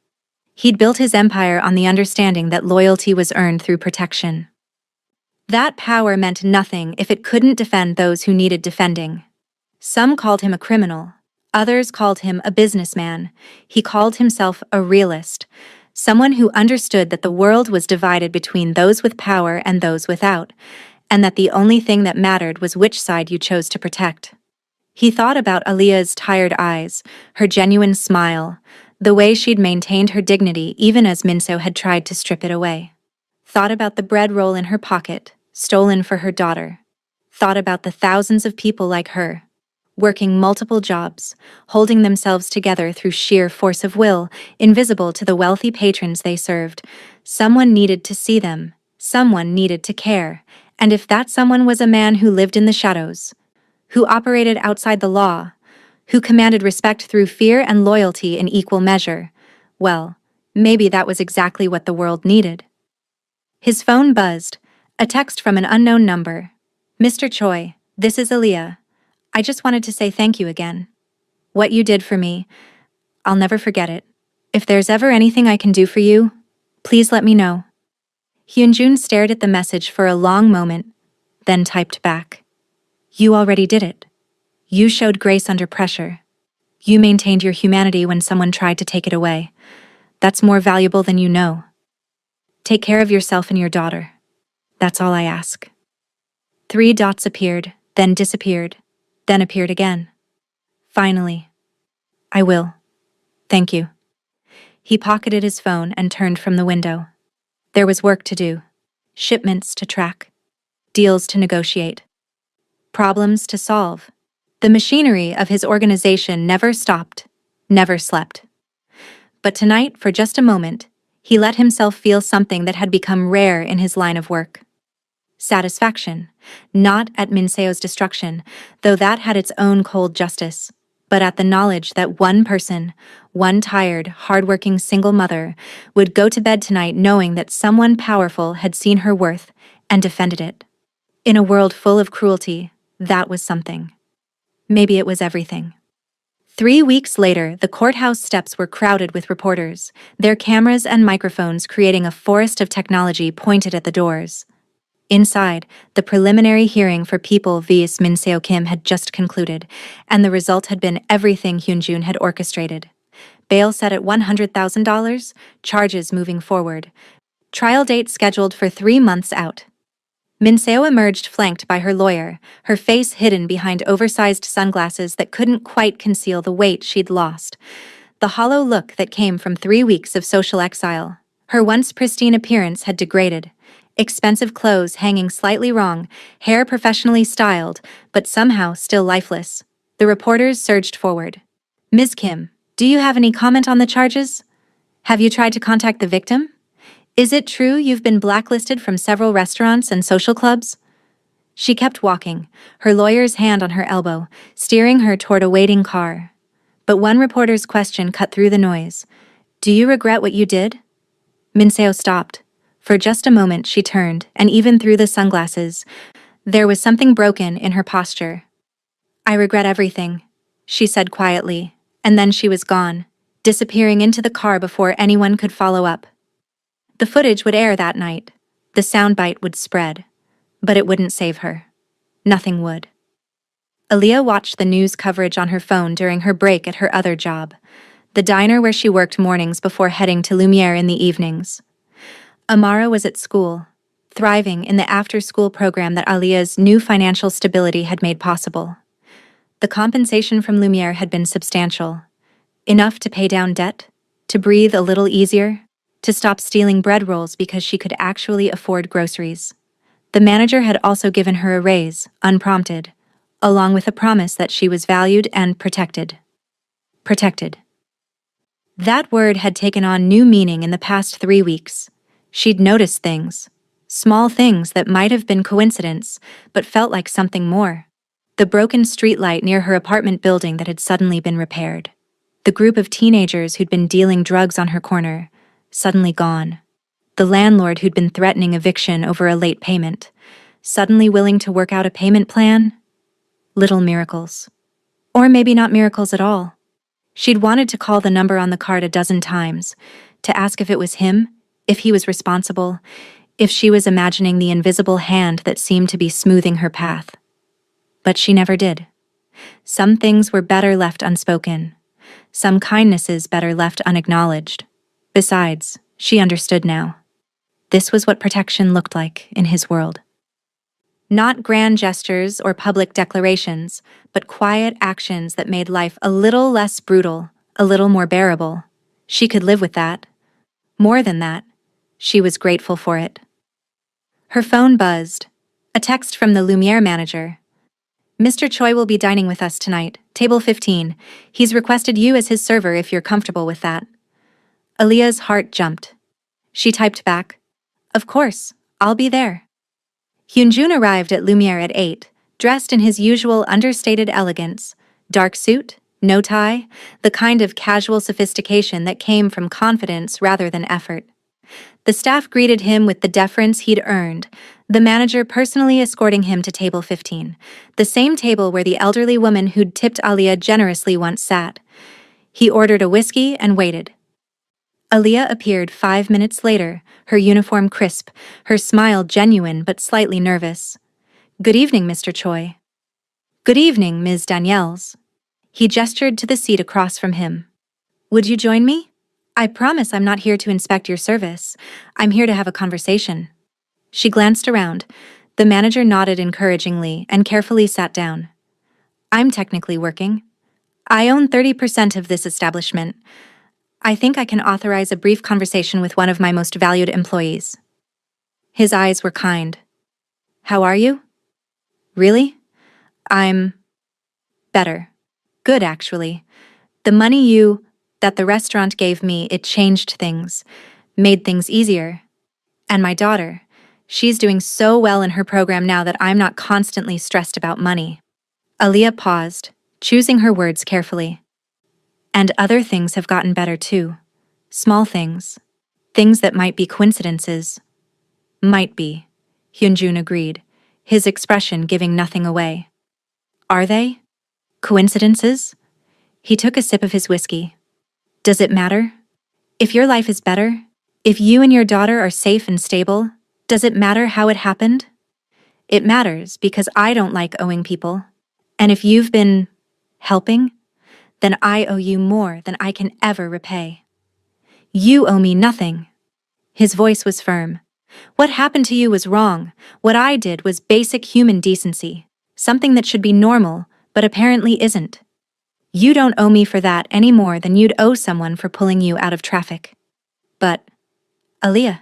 A: He'd built his empire on the understanding that loyalty was earned through protection. That power meant nothing if it couldn't defend those who needed defending. Some called him a criminal. Others called him a businessman. He called himself a realist, someone who understood that the world was divided between those with power and those without, and that the only thing that mattered was which side you chose to protect. He thought about Aliyah's tired eyes, her genuine smile, the way she'd maintained her dignity even as Minseo had tried to strip it away. Thought about the bread roll in her pocket, stolen for her daughter. Thought about the thousands of people like her, working multiple jobs, holding themselves together through sheer force of will, invisible to the wealthy patrons they served. Someone needed to see them, someone needed to care, and if that someone was a man who lived in the shadows, who operated outside the law, who commanded respect through fear and loyalty in equal measure, well, maybe that was exactly what the world needed. His phone buzzed, a text from an unknown number. Mr. Choi, this is Aliyah. I just wanted to say thank you again. What you did for me, I'll never forget it. If there's ever anything I can do for you, please let me know. Hyunjun stared at the message for a long moment, then typed back. You already did it. You showed grace under pressure. You maintained your humanity when someone tried to take it away. That's more valuable than you know. Take care of yourself and your daughter. That's all I ask. 3 dots appeared, then disappeared, then appeared again. Finally. I will. Thank you. He pocketed his phone and turned from the window. There was work to do. Shipments to track. Deals to negotiate. Problems to solve. The machinery of his organization never stopped, never slept. But tonight, for just a moment, he let himself feel something that had become rare in his line of work. Satisfaction, not at Minseo's destruction, though that had its own cold justice, but at the knowledge that one person, one tired, hard-working single mother, would go to bed tonight knowing that someone powerful had seen her worth and defended it. In a world full of cruelty, that was something. Maybe it was everything. 3 weeks later, the courthouse steps were crowded with reporters, their cameras and microphones creating a forest of technology pointed at the doors. Inside, the preliminary hearing for People vs. Minseo Kim had just concluded, and the result had been everything Hyunjun had orchestrated. Bail set at $100,000, charges moving forward. Trial date scheduled for 3 months out. Minseo emerged flanked by her lawyer, her face hidden behind oversized sunglasses that couldn't quite conceal the weight she'd lost. The hollow look that came from 3 weeks of social exile. Her once pristine appearance had degraded. Expensive clothes hanging slightly wrong, hair professionally styled, but somehow still lifeless. The reporters surged forward. Ms. Kim, do you have any comment on the charges? Have you tried to contact the victim? Is it true you've been blacklisted from several restaurants and social clubs? She kept walking, her lawyer's hand on her elbow, steering her toward a waiting car. But one reporter's question cut through the noise. Do you regret what you did? Minseo stopped. For just a moment she turned, and even through the sunglasses, there was something broken in her posture. I regret everything, she said quietly, and then she was gone, disappearing into the car before anyone could follow up. The footage would air that night. The soundbite would spread. But it wouldn't save her. Nothing would. Aliyah watched the news coverage on her phone during her break at her other job, the diner where she worked mornings before heading to Lumiere in the evenings. Amara was at school, thriving in the after-school program that Aliyah's new financial stability had made possible. The compensation from Lumiere had been substantial. Enough to pay down debt, to breathe a little easier, to stop stealing bread rolls because she could actually afford groceries. The manager had also given her a raise, unprompted, along with a promise that she was valued and protected. Protected. That word had taken on new meaning in the past 3 weeks. She'd noticed things, small things that might have been coincidence, but felt like something more. The broken streetlight near her apartment building that had suddenly been repaired. The group of teenagers who'd been dealing drugs on her corner, suddenly gone. The landlord who'd been threatening eviction over a late payment, suddenly willing to work out a payment plan. Little miracles. Or maybe not miracles at all. She'd wanted to call the number on the card a dozen times, to ask if it was him, if he was responsible, if she was imagining the invisible hand that seemed to be smoothing her path. But she never did. Some things were better left unspoken. Some kindnesses better left unacknowledged. Besides, she understood now. This was what protection looked like in his world. Not grand gestures or public declarations, but quiet actions that made life a little less brutal, a little more bearable. She could live with that. More than that, she was grateful for it. Her phone buzzed. A text from the Lumiere manager. Mr. Choi will be dining with us tonight, table 15. He's requested you as his server if you're comfortable with that. Aaliyah's heart jumped. She typed back, "Of course, I'll be there." Hyunjun arrived at Lumiere at 8, dressed in his usual understated elegance. Dark suit, no tie, the kind of casual sophistication that came from confidence rather than effort. The staff greeted him with the deference he'd earned, the manager personally escorting him to table 15, the same table where the elderly woman who'd tipped Aliyah generously once sat. He ordered a whiskey and waited. Aliyah appeared 5 minutes later, her uniform crisp, her smile genuine but slightly nervous. "Good evening, Mr. Choi." "Good evening, Ms. Daniels." He gestured to the seat across from him. "Would you join me? I promise I'm not here to inspect your service. I'm here to have a conversation." She glanced around. The manager nodded encouragingly and carefully sat down. "I'm technically working. I own 30% of this establishment. I think I can authorize a brief conversation with one of my most valued employees." His eyes were kind. "How are you?" "Really? I'm better. Good, actually. The money that the restaurant gave me, it changed things, made things easier. And my daughter, she's doing so well in her program now that I'm not constantly stressed about money." Aliyah paused, choosing her words carefully. "And other things have gotten better too. Small things. Things that might be coincidences." "Might be," Hyunjun agreed, his expression giving nothing away. "Are they? Coincidences?" He took a sip of his whiskey. "Does it matter? If your life is better, if you and your daughter are safe and stable, does it matter how it happened? It matters because I don't like owing people. And if you've been helping, then I owe you more than I can ever repay. You owe me nothing." His voice was firm. "What happened to you was wrong. What I did was basic human decency, something that should be normal, but apparently isn't. You don't owe me for that any more than you'd owe someone for pulling you out of traffic." But, Aliyah.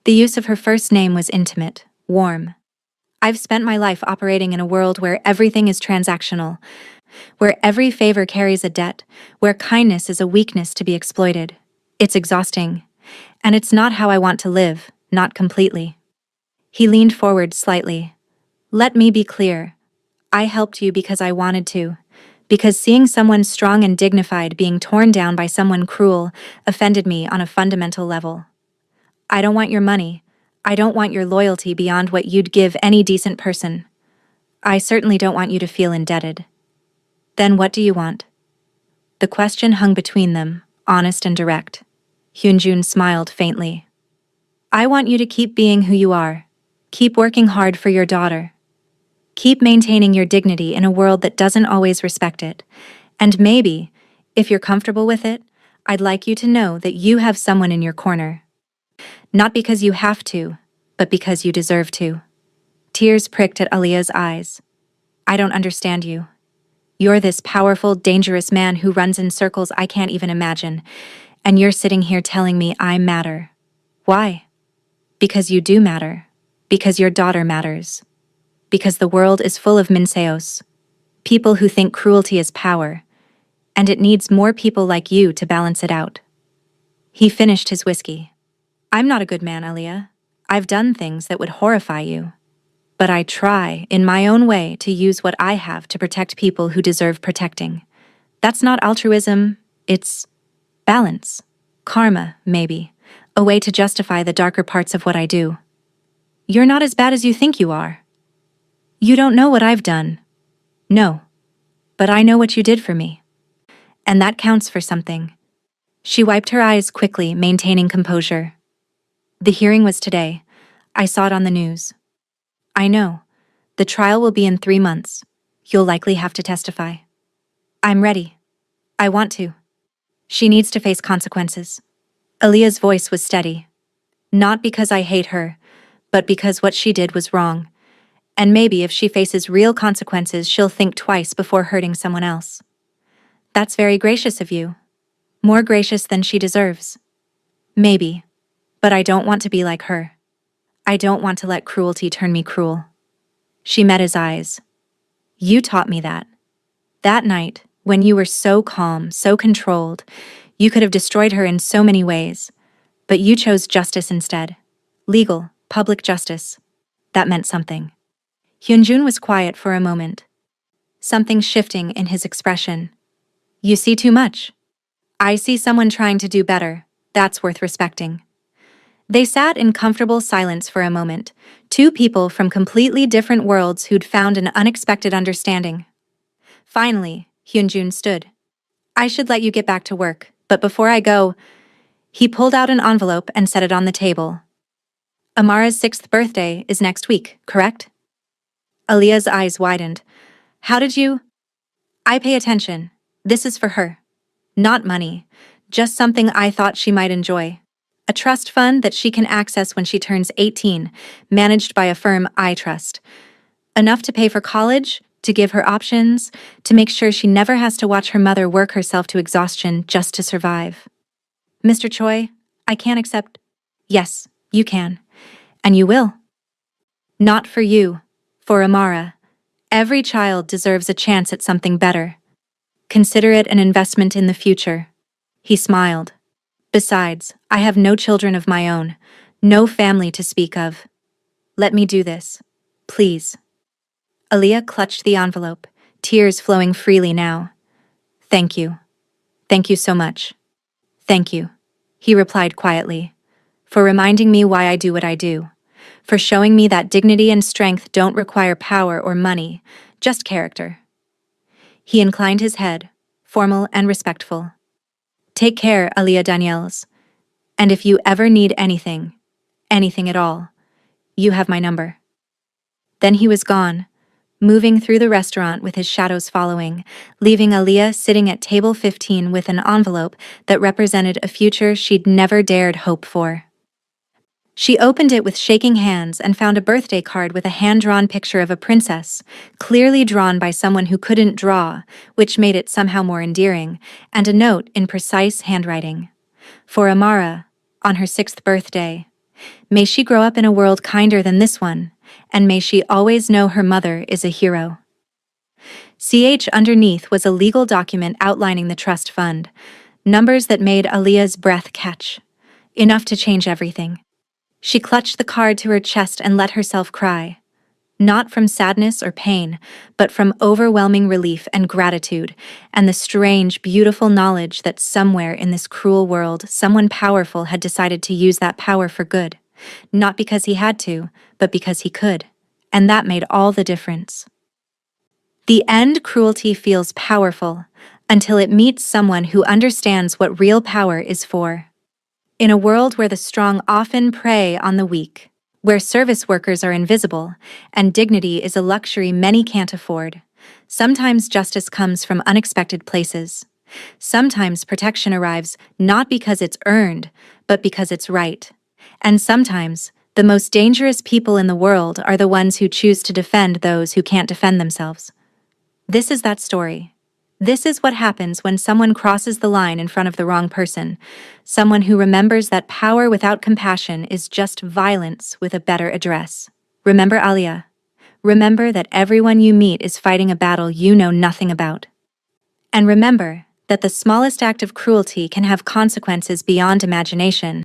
A: The use of her first name was intimate, warm. "I've spent my life operating in a world where everything is transactional, where every favor carries a debt, where kindness is a weakness to be exploited. It's exhausting. And it's not how I want to live, not completely." He leaned forward slightly. "Let me be clear. I helped you because I wanted to, because seeing someone strong and dignified being torn down by someone cruel offended me on a fundamental level. I don't want your money. I don't want your loyalty beyond what you'd give any decent person. I certainly don't want you to feel indebted. Then what do you want?" The question hung between them, honest and direct. Hyunjun smiled faintly. "I want you to keep being who you are. Keep working hard for your daughter. Keep maintaining your dignity in a world that doesn't always respect it. And maybe, if you're comfortable with it, I'd like you to know that you have someone in your corner. Not because you have to, but because you deserve to." Tears pricked at Aliyah's eyes. "I don't understand you. You're this powerful, dangerous man who runs in circles I can't even imagine, and you're sitting here telling me I matter. Why? Because you do matter. Because your daughter matters. Because the world is full of minseos, people who think cruelty is power, and it needs more people like you to balance it out. He finished his whiskey. I'm not a good man, Aaliyah. I've done things that would horrify you. But I try, in my own way, to use what I have to protect people who deserve protecting. That's not altruism, it's balance. Karma, maybe. A way to justify the darker parts of what I do. You're not as bad as you think you are. You don't know what I've done. No. But I know what you did for me. And that counts for something. She wiped her eyes quickly, maintaining composure. The hearing was today. I saw it on the news. I know. The trial will be in 3 months. You'll likely have to testify. I'm ready. I want to. She needs to face consequences. Aaliyah's voice was steady. Not because I hate her, but because what she did was wrong. And maybe if she faces real consequences, she'll think twice before hurting someone else. That's very gracious of you. More gracious than she deserves. Maybe. But I don't want to be like her. I don't want to let cruelty turn me cruel. She met his eyes. You taught me that. That night, when you were so calm, so controlled, you could have destroyed her in so many ways. But you chose justice instead. Legal, public justice. That meant something. Hyunjun was quiet for a moment. Something shifting in his expression. You see too much. I see someone trying to do better. That's worth respecting. They sat in comfortable silence for a moment, two people from completely different worlds who'd found an unexpected understanding. Finally, Hyunjun stood. I should let you get back to work, but before I go, he pulled out an envelope and set it on the table. Amara's 6th birthday is next week, correct? Aaliyah's eyes widened. How did you? I pay attention. This is for her. Not money, just something I thought she might enjoy. A trust fund that she can access when she turns 18, managed by a firm I trust. Enough to pay for college, to give her options, to make sure she never has to watch her mother work herself to exhaustion just to survive. Mr. Choi, I can't accept. Yes, you can. And you will. Not for you. For Amara. Every child deserves a chance at something better. Consider it an investment in the future. He smiled. Besides, I have no children of my own, no family to speak of. Let me do this. Please. Aaliyah clutched the envelope, tears flowing freely now. Thank you. Thank you so much. Thank you, he replied quietly, for reminding me why I do what I do, for showing me that dignity and strength don't require power or money, just character. He inclined his head, formal and respectful. Take care, Aaliyah Daniels. And if you ever need anything at all, you have my number. Then he was gone, moving through the restaurant with his shadows following, leaving Aaliyah sitting at table 15 with an envelope that represented a future she'd never dared hope for. She opened it with shaking hands and found a birthday card with a hand-drawn picture of a princess, clearly drawn by someone who couldn't draw, which made it somehow more endearing, and a note in precise handwriting. For Amara, on her 6th birthday. May she grow up in a world kinder than this one, and may she always know her mother is a hero. Underneath was a legal document outlining the trust fund, numbers that made Aaliyah's breath catch. Enough to change everything. She clutched the card to her chest and let herself cry. Not from sadness or pain, but from overwhelming relief and gratitude, and the strange, beautiful knowledge that somewhere in this cruel world, someone powerful had decided to use that power for good. Not because he had to, but because he could. And that made all the difference. The end cruelty feels powerful, until it meets someone who understands what real power is for. In a world where the strong often prey on the weak, where service workers are invisible, and dignity is a luxury many can't afford, sometimes justice comes from unexpected places. Sometimes protection arrives not because it's earned, but because it's right. And sometimes, the most dangerous people in the world are the ones who choose to defend those who can't defend themselves. This is that story. This is what happens when someone crosses the line in front of the wrong person. Someone who remembers that power without compassion is just violence with a better address. Remember, Alia. Remember that everyone you meet is fighting a battle you know nothing about. And remember that the smallest act of cruelty can have consequences beyond imagination.